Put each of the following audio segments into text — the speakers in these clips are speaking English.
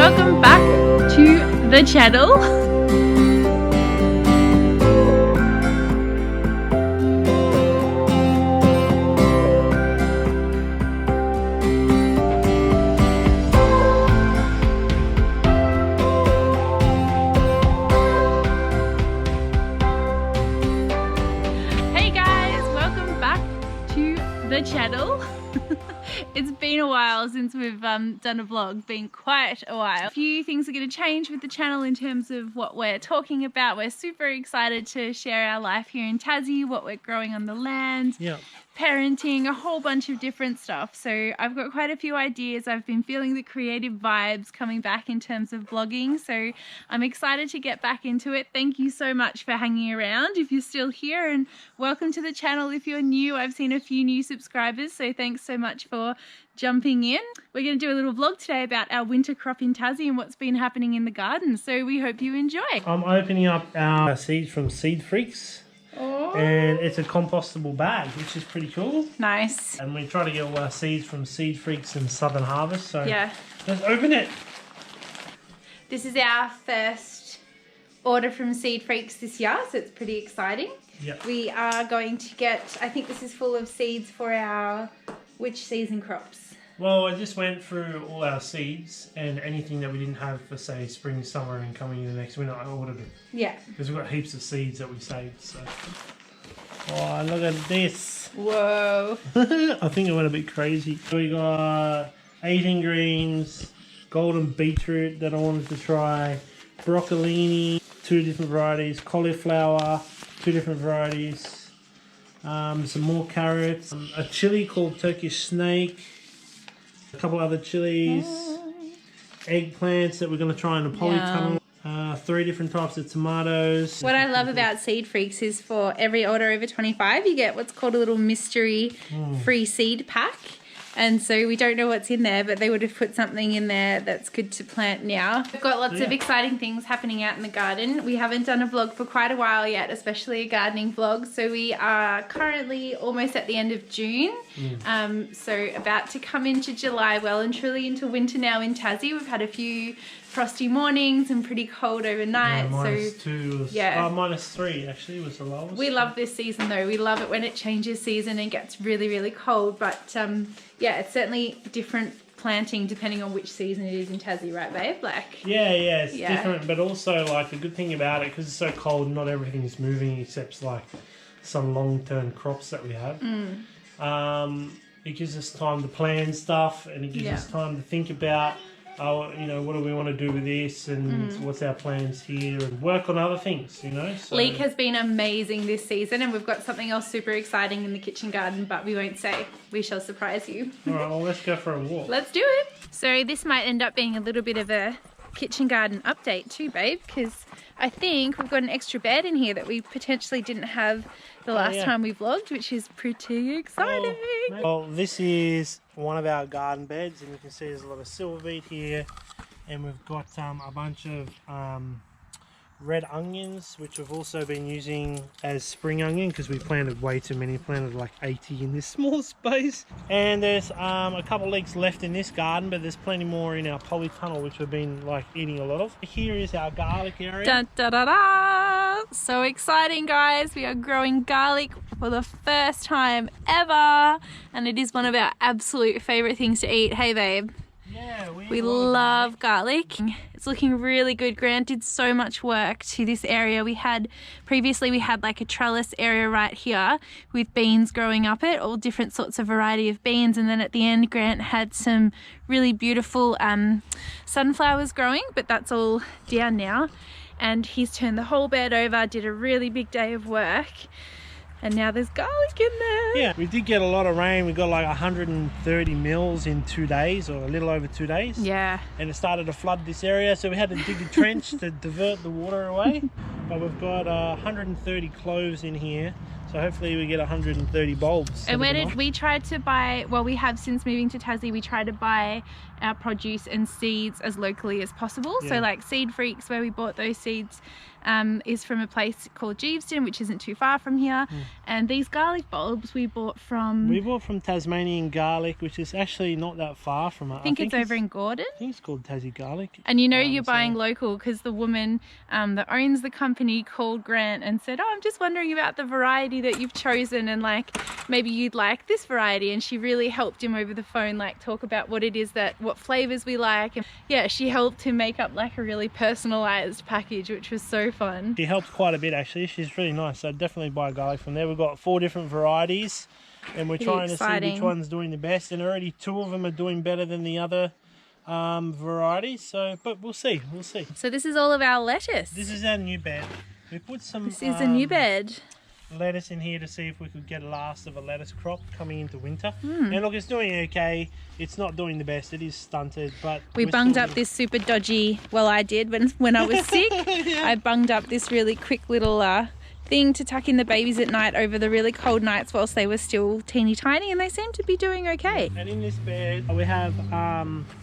welcome back to the channel. Hey guys, welcome back to the channel. It's been a while since we've done a vlog, been quite a while. A few things are going to change with the channel in terms of what we're talking about. We're super excited to share our life here in Tassie, what we're growing on the land, parenting, a whole bunch of different stuff. So I've got quite a few ideas. I've been feeling the creative vibes coming back in terms of vlogging. So I'm excited to get back into it. Thank you so much for hanging around if you're still here, and welcome to the channel if you're new. I've seen a few new subscribers, so thanks so much for jumping in. We're going to do a little vlog today about our winter crop in Tassie and what's been happening in the garden, so we hope you enjoy. I'm opening up our seeds from Seed Freaks. Oh. And it's a compostable bag, which is pretty cool. Nice. And we try to get all our seeds from Seed Freaks and Southern Harvest, so yeah, let's open it. This is our first order from Seed Freaks this year, so it's pretty exciting. Yep. We are going to get, I think this is full of seeds for our which season crops? Well, I just went through all our seeds, and anything that we didn't have for, say, spring, summer and coming in the next winter, I ordered it. Yeah. Because we've got heaps of seeds that we saved, so. Oh, look at this. Whoa. I think it went a bit crazy. We got Asian greens, golden beetroot that I wanted to try, broccolini, 2 different varieties, cauliflower, 2 different varieties, some more carrots, a chili called Turkish snake, a couple other chilies, eggplants that we're going to try in the polytunnel. 3 different types of tomatoes. What I love about Seed Freaks is for every order over 25 you get what's called a little mystery free seed pack. And so we don't know what's in there, but they would have put something in there that's good to plant now. We've got lots of exciting things happening out in the garden. We haven't done a vlog for quite a while yet, especially a gardening vlog. So we are currently almost at the end of June. So about to come into July, well and truly into winter now in Tassie. We've had a few frosty mornings and pretty cold overnight. -2 was, -3 actually was the lowest. We love this season though. We love it when it changes season and gets really, really cold. But yeah, it's certainly different planting depending on which season it is in Tassie, right babe? Like it's different, but also like the good thing about it, because it's so cold, not everything is moving except like some long-term crops that we have. It gives us time to plan stuff, and it gives us time to think about you know, what do we want to do with this, and what's our plans here, and work on other things, you know. So. Leek has been amazing this season, and we've got something else super exciting in the kitchen garden, but we won't say. We shall surprise you. All right, well, let's go for a walk. Let's do it. So this might end up being a little bit of a kitchen garden update too, babe, because I think we've got an extra bed in here that we potentially didn't have the last time we vlogged, which is pretty exciting. Well, this is one of our garden beds, and you can see there's a lot of silver beet here, and we've got a bunch of red onions, which we've also been using as spring onion because we planted way too many. Planted like 80 in this small space. And there's a couple leeks left in this garden, but there's plenty more in our polytunnel, which we've been like eating a lot of. Here is our garlic area. Dun, da, da, da. So exciting, guys. We are growing garlic for the first time ever, and it is one of our absolute favorite things to eat. Hey babe. Yeah, we love garlic. It's looking really good. Grant did so much work to this area. Previously we had like a trellis area right here with beans growing up it, all different sorts of variety of beans, and then at the end Grant had some really beautiful sunflowers growing, but that's all down now. And he's turned the whole bed over, did a really big day of work. And now there's garlic in there. Yeah, we did get a lot of rain. We got like 130 mils in 2 days, or a little over 2 days. Yeah. And it started to flood this area, so we had to dig a trench to divert the water away. But we've got 130 cloves in here, so hopefully we get 130 bulbs. And we tried to buy, well, we have since moving to Tassie, we try to buy our produce and seeds as locally as possible. So like Seed Freaks, where we bought those seeds, is from a place called Jeeveston, which isn't too far from here. And these garlic bulbs we bought from... We bought from Tasmanian Garlic, which is actually not that far from it. I think it's over in Gordon. I think it's called Tassie Garlic. And you know you're buying local because the woman that owns the company called Grant and said, oh, I'm just wondering about the variety that you've chosen, and like maybe you'd like this variety. And she really helped him over the phone, like talk about what it is what flavors we like. And yeah, she helped him make up like a really personalized package, which was so fun. She helped quite a bit actually. She's really nice. So definitely buy garlic from there. We've got 4 different varieties and we're trying to see which one's doing the best, and already 2 of them are doing better than the other varieties. So, but we'll see. So this is all of our lettuce. This is our new bed. We put some... This is a new bed. Lettuce in here to see if we could get a last of a lettuce crop coming into winter. And look, it's doing okay. It's not doing the best. It is stunted, but we bunged up this super dodgy, well, I did when I was sick. I bunged up this really quick little thing to tuck in the babies at night over the really cold nights whilst they were still teeny tiny, and they seem to be doing okay. And in this bed we have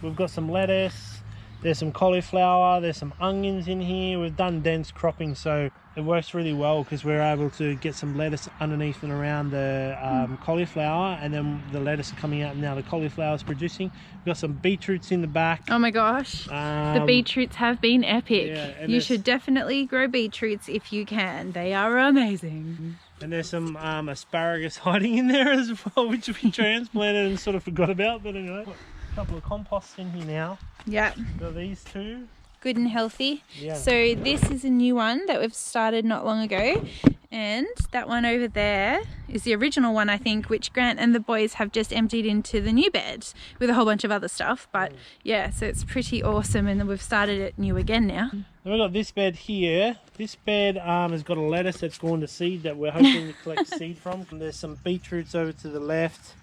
we've got some lettuce, there's some cauliflower, there's some onions in here. We've done dense cropping, so it works really well because we're able to get some lettuce underneath and around the cauliflower, and then the lettuce coming out, and now the cauliflower is producing. We've got some beetroots in the back. Oh my gosh, the beetroots have been epic. Yeah, you should definitely grow beetroots if you can. They are amazing. And there's some asparagus hiding in there as well, which we transplanted and sort of forgot about, but anyway. A couple of composts in here now. Yeah. Got these 2. Good and healthy. Yeah. So this is a new one that we've started not long ago, and that one over there is the original one, I think, which Grant and the boys have just emptied into the new bed with a whole bunch of other stuff. But yeah, so it's pretty awesome, and then we've started it new again now. Then we've got this bed here. This bed has got a lettuce that's gone to seed that we're hoping to collect seed from. And there's some beetroots over to the left,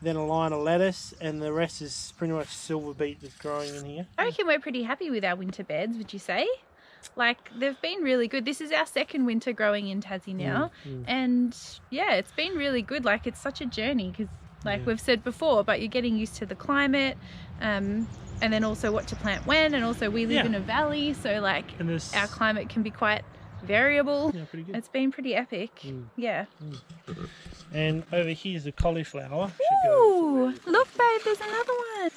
then a line of lettuce, and the rest is pretty much silver beet that's growing in here. I reckon we're pretty happy with our winter beds, would you say? Like, they've been really good. This is our 2nd winter growing in Tassie now, and yeah, it's been really good. Like, it's such a journey because, like we've said before, but you're getting used to the climate, and then also what to plant when, and also we live in a valley, so like our climate can be quite variable. Yeah, pretty good. It's been pretty epic. Yeah. And over here's the cauliflower. Ooh, look babe, there's another one.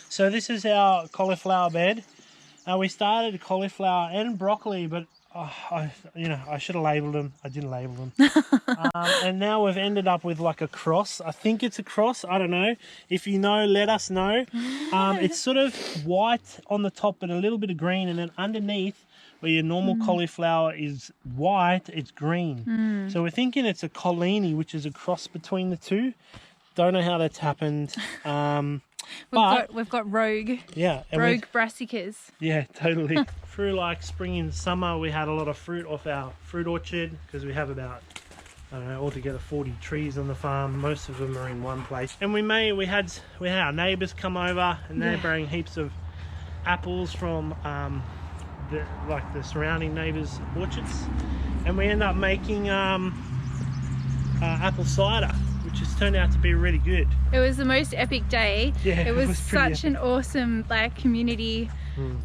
So this is our cauliflower bed. We started cauliflower and broccoli, but I should have labelled them. I didn't label them. And now we've ended up with like a cross. I think it's a cross. I don't know. If you know, let us know. It's sort of white on the top but a little bit of green, and then underneath, where your normal cauliflower is white, it's green. So we're thinking it's a collini, which is a cross between the 2. Don't know how that's happened. We've got rogue. Yeah. Rogue brassicas. Yeah, totally. Through like spring and summer, we had a lot of fruit off our fruit orchard because we have about, I don't know, altogether 40 trees on the farm. Most of them are in one place. And we had our neighbours come over, and they bring heaps of apples from the surrounding neighbours' orchards, and we end up making apple cider, which has turned out to be really good. It was the most epic day. Yeah, it was such an awesome like community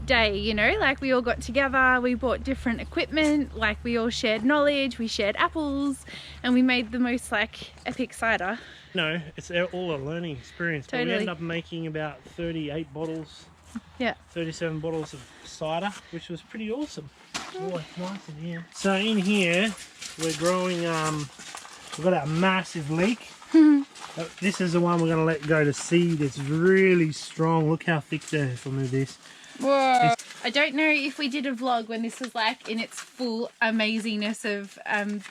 day, you know, like we all got together, we bought different equipment, like we all shared knowledge, we shared apples, and we made the most like epic cider. No, it's all a learning experience. Totally. But we ended up making about 38 bottles. Yeah. 37 bottles of cider, which was pretty awesome. Oh, it's nice in here. So in here, we're growing, we've got a massive leek. This is the one we're going to let go to seed. It's really strong. Look how thick there is. I'll move this. Whoa. I don't know if we did a vlog when this was like in its full amazingness of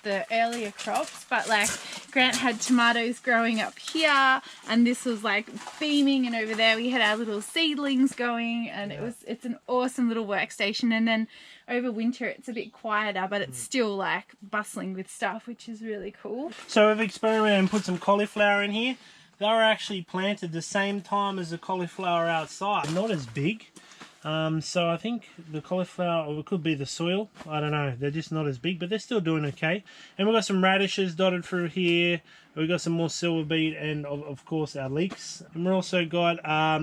the earlier crops, but like Grant had tomatoes growing up here, and this was like beaming, and over there we had our little seedlings going, and it's an awesome little workstation. And then over winter it's a bit quieter, but it's still like bustling with stuff, which is really cool. So we've experimented and put some cauliflower in here. They were actually planted the same time as the cauliflower outside. Not as big. So I think the cauliflower, or it could be the soil, I don't know, they're just not as big, but they're still doing okay. And we've got some radishes dotted through here, we've got some more silver beet, and of course our leeks. And we've also got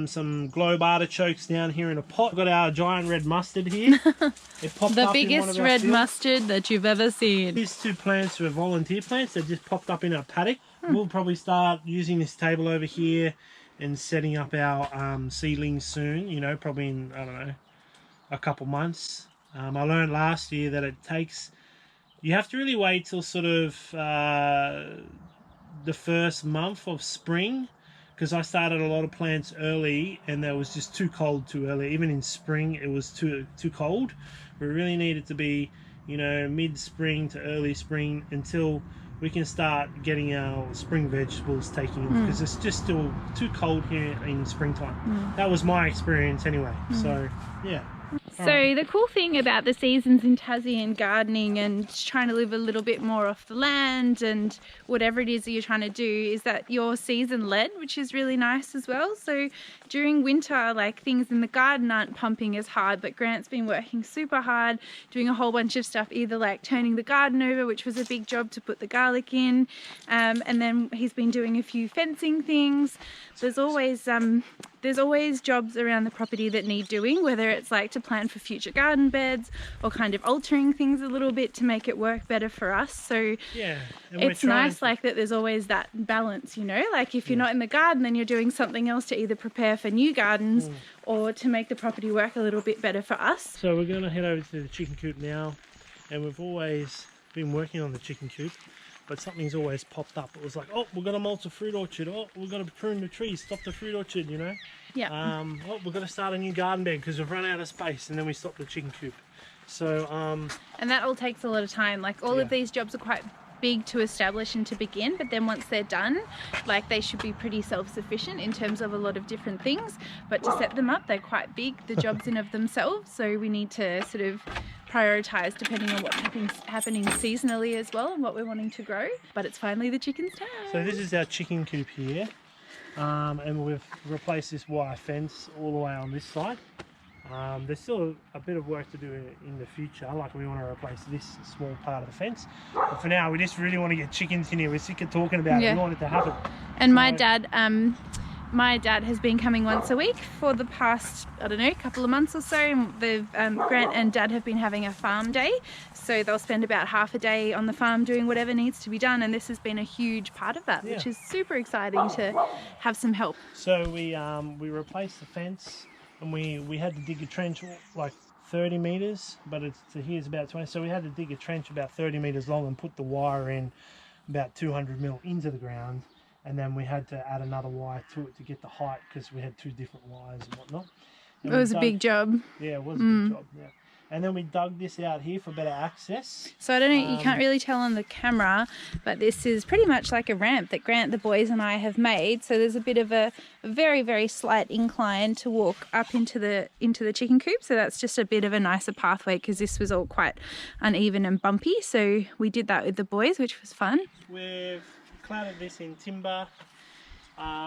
some globe artichokes down here in a pot. We've got our giant red mustard here. It popped The up in one biggest of our red fields. mustard that you've ever seen. These two plants were volunteer plants that just popped up in our paddock. We'll probably start using this table over here and setting up our seedlings soon, you know, probably in, I don't know, a couple months. I learned last year that it takes, you have to really wait till sort of the first month of spring, because I started a lot of plants early and that was just too cold too early. Even in spring it was too cold. We really needed to be, you know, mid-spring to early spring until we can start getting our spring vegetables taking in, because it's just still too cold here in springtime. That was my experience anyway. So yeah. So the cool thing about the seasons in Tassie and gardening and trying to live a little bit more off the land and whatever it is that you're trying to do is that you're season led, which is really nice as well. So during winter, like, things in the garden aren't pumping as hard, but Grant's been working super hard, doing a whole bunch of stuff, either like turning the garden over, which was a big job to put the garlic in, and then he's been doing a few fencing things. There's always jobs around the property that need doing, whether it's like to plan for future garden beds or kind of altering things a little bit to make it work better for us. So Yeah, it's nice like that there's always that balance, you know, like if you're not in the garden, then you're doing something else to either prepare for new gardens or to make the property work a little bit better for us. So we're going to head over to the chicken coop now, and we've always been working on the chicken coop, but something's always popped up. It was like, oh, we're going to mulch a fruit orchard, oh, we're going to prune the trees, stop the fruit orchard, you know. Yeah. Oh, we're going to start a new garden bed because we've run out of space, and then we stopped the chicken coop. So and that all takes a lot of time. Like, all of these jobs are quite big to establish and to begin, but then once they're done, like, they should be pretty self-sufficient in terms of a lot of different things, but to set them up, they're quite big, the jobs in of themselves. So we need to sort of prioritize depending on what's happening seasonally as well and what we're wanting to grow. But it's finally the chicken's time. So this is our chicken coop here, and we've replaced this wire fence all the way on this side. There's still a bit of work to do in the future, like we want to replace this small part of the fence, but for now we just really want to get chickens in here. We're sick of talking about it, we want it to happen. And my dad has been coming once a week for the past, I don't know, couple of months or so, and they've Grant and Dad have been having a farm day, so they'll spend about half a day on the farm doing whatever needs to be done, and this has been a huge part of that, which is super exciting to have some help. So we replaced the fence, and we had to dig a trench like 30 meters, but here's about 20, so we had to dig a trench about 30 meters long and put the wire in about 200 mil into the ground, and then we had to add another wire to it to get the height, because we had two different wires and whatnot. And it was a big job. Yeah, it was a big job, yeah. And then we dug this out here for better access. So I don't know, you can't really tell on the camera, but this is pretty much like a ramp that Grant, the boys, and I have made. So there's a bit of a very, very slight incline to walk up into the chicken coop. So that's just a bit of a nicer pathway, because this was all quite uneven and bumpy. So we did that with the boys, which was fun. We've cladded this in timber,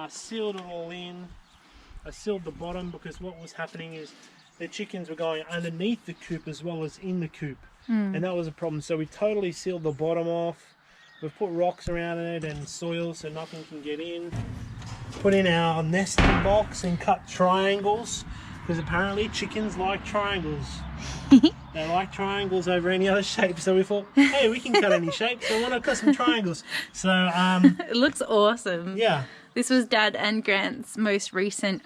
sealed it all in. I sealed the bottom because what was happening is the chickens were going underneath the coop as well as in the coop, and that was a problem. So we totally sealed the bottom off. We've put rocks around it and soil so nothing can get in. Put in our nesting box and cut triangles, because apparently chickens like triangles. They like triangles over any other shape, so we thought, hey, we can cut any shape, so why not cut some triangles? So it looks awesome. Yeah. This was Dad and Grant's most recent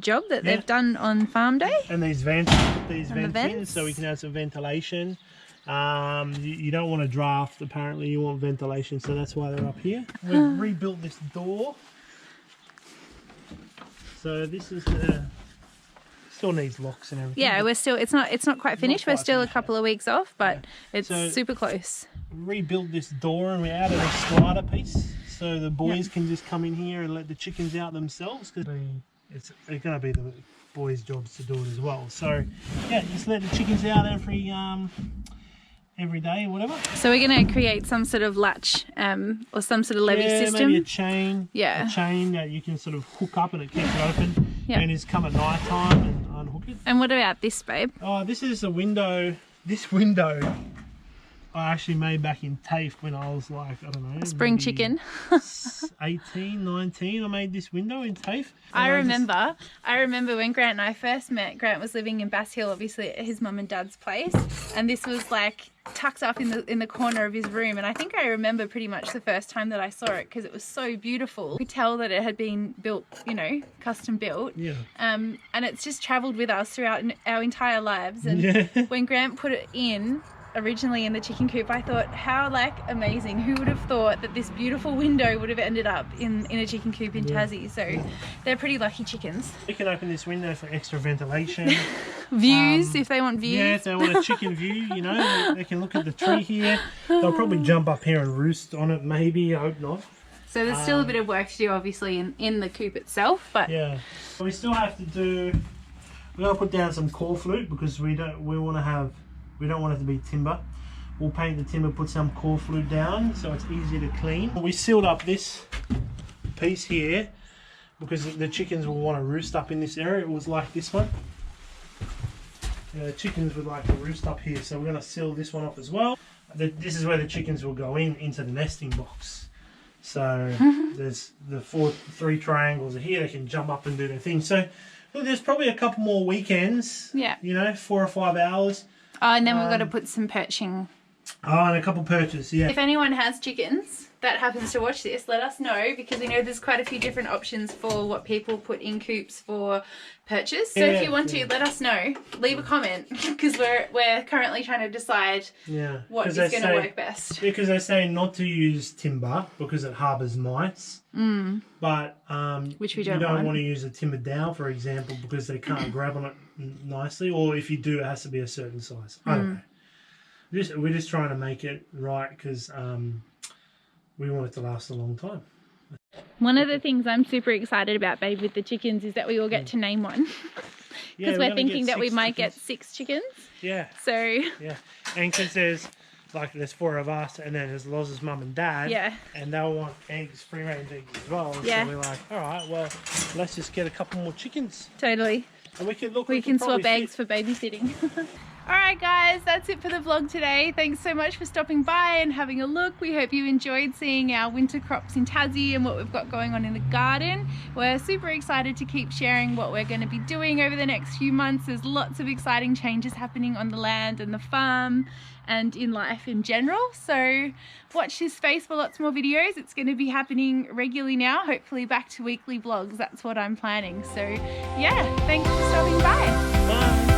job that they've done on farm day. And these vents in so we can have some ventilation. You don't want to draft, apparently you want ventilation, so that's why they're up here. We've rebuilt this door. So this is still needs locks and everything. Yeah, it's not quite finished. We're still a couple of weeks off, but it's super close. We rebuilt this door and we added a slider piece, so the boys can just come in here and let the chickens out themselves, because it's going to be the boys' jobs to do it as well. So yeah, just let the chickens out every day or whatever. So we're going to create some sort of latch or some sort of levy system. Maybe a chain. Yeah. A chain that you can sort of hook up and it keeps it open. Yeah. And it's come at night time and unhook it. And what about this, babe? Oh, this is a window. This window I actually made back in TAFE when I was like, I don't know. A spring chicken. 18, 19, I made this window in TAFE. I remember when Grant and I first met. Grant was living in Bass Hill, obviously at his mum and dad's place, and this was like tucked up in the corner of his room. And I think I remember pretty much the first time that I saw it because it was so beautiful. You could tell that it had been built, you know, custom built. Yeah. And it's just travelled with us throughout our entire lives. And Yeah. when Grant put it in originally in the chicken coop, I thought, how like amazing, who would have thought that this beautiful window would have ended up in a chicken coop in Tassie. So they're pretty lucky chickens. You can open this window for extra ventilation. Views, if they want views. Yeah, if they want a chicken view, you know, they can look at the tree here. They'll probably jump up here and roost on it, maybe. I hope not. So there's still a bit of work to do, obviously, in the coop itself, but yeah, we still have to do. We're gonna put down some core flute because we don't want it to be timber. We'll paint the timber, put some core flute down so it's easy to clean. We sealed up this piece here because the chickens will want to roost up in this area. It was like this one. The chickens would like to roost up here, so we're going to seal this one off as well. This is where the chickens will go into the nesting box. So there's the three triangles here. They can jump up and do their thing. So look, there's probably a couple more weekends. Yeah. You know, 4 or 5 hours. Oh, and then we've got to put some perching. Oh, and a couple perches, yeah. If anyone has chickens that happens to watch this, let us know, because we know there's quite a few different options for what people put in coops for perches. So if you want to, let us know. Leave a comment, because we're currently trying to decide what is going to work best. Because they say not to use timber because it harbours mice. But which we you don't want to use a timber dowel, for example, because they can't grab on it nicely. Or if you do, it has to be a certain size. I don't know. We're just trying to make it right because we want it to last a long time. One of the things I'm super excited about, babe, with the chickens is that we all get to name one. Because we're thinking that we might get 6 chickens. Yeah. So. Yeah. And because there's 4 of us and then there's Loz's mum and dad. Yeah. And they'll want eggs, free range eggs as well. Yeah. So we're like, all right, well, let's just get a couple more chickens. Totally. And we can swap eggs for babysitting. Alright guys, that's it for the vlog today. Thanks so much for stopping by and having a look. We hope you enjoyed seeing our winter crops in Tassie and what we've got going on in the garden. We're super excited to keep sharing what we're going to be doing over the next few months. There's lots of exciting changes happening on the land and the farm and in life in general. So watch this space for lots more videos. It's going to be happening regularly now, hopefully back to weekly vlogs. That's what I'm planning. So yeah, thanks for stopping by. Bye.